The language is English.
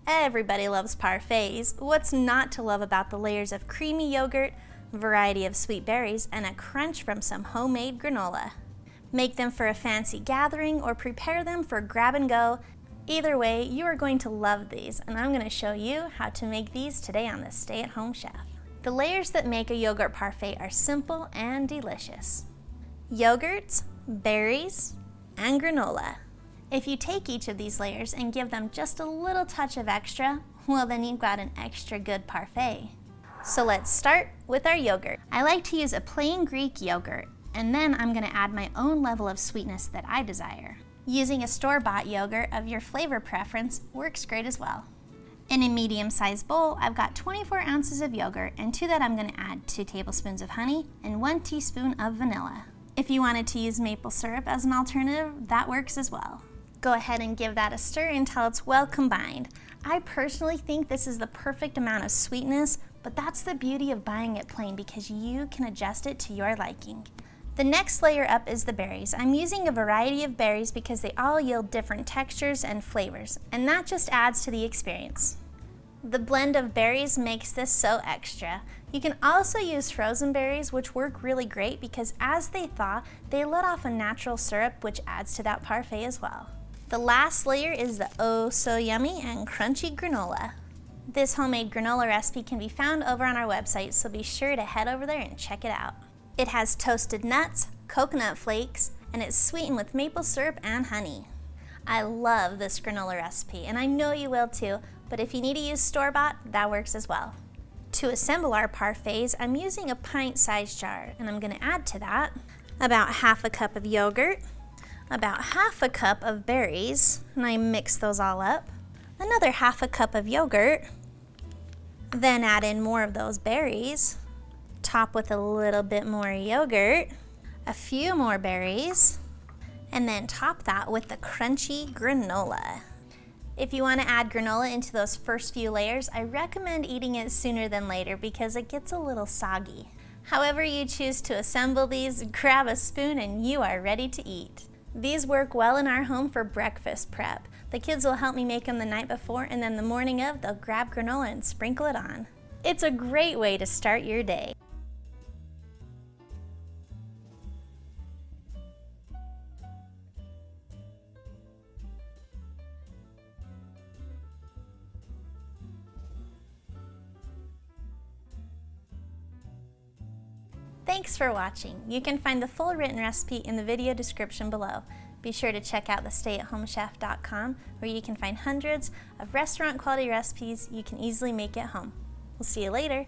Everybody loves parfaits. What's not to love about the layers of creamy yogurt, variety of sweet berries, and a crunch from some homemade granola? Make them for a fancy gathering or prepare them for grab and go. Either way, you are going to love these, and I'm going to show you how to make these today on the Stay-at-Home Chef. The layers that make a yogurt parfait are simple and delicious. Yogurts, berries, and granola. If you take each of these layers and give them just a little touch of extra, well then you've got an extra good parfait. So let's start with our yogurt. I like to use a plain Greek yogurt, and then I'm going to add my own level of sweetness that I desire. Using a store-bought yogurt of your flavor preference works great as well. In a medium-sized bowl, I've got 24 ounces of yogurt, and to that I'm going to add 2 tablespoons of honey and 1 teaspoon of vanilla. If you wanted to use maple syrup as an alternative, that works as well. Go ahead and give that a stir until it's well combined. I personally think this is the perfect amount of sweetness, but that's the beauty of buying it plain because you can adjust it to your liking. The next layer up is the berries. I'm using a variety of berries because they all yield different textures and flavors, and that just adds to the experience. The blend of berries makes this so extra. You can also use frozen berries, which work really great because as they thaw, they let off a natural syrup which adds to that parfait as well. The last layer is the oh so yummy and crunchy granola. This homemade granola recipe can be found over on our website, so be sure to head over there and check it out. It has toasted nuts, coconut flakes, and it's sweetened with maple syrup and honey. I love this granola recipe, and I know you will too, but if you need to use store-bought, that works as well. To assemble our parfaits, I'm using a pint-sized jar, and I'm going to add to that about half a cup of yogurt, about half a cup of berries, and I mix those all up, another half a cup of yogurt, then add in more of those berries, top with a little bit more yogurt, a few more berries, and then top that with the crunchy granola. If you want to add granola into those first few layers, I recommend eating it sooner than later because it gets a little soggy. However you choose to assemble these, grab a spoon and you are ready to eat. These work well in our home for breakfast prep. The kids will help me make them the night before, and then the morning of, they'll grab granola and sprinkle it on. It's a great way to start your day. Thanks for watching. You can find the full written recipe in the video description below. Be sure to check out thestayatHomeChef.com where you can find hundreds of restaurant quality recipes you can easily make at home. We'll see you later.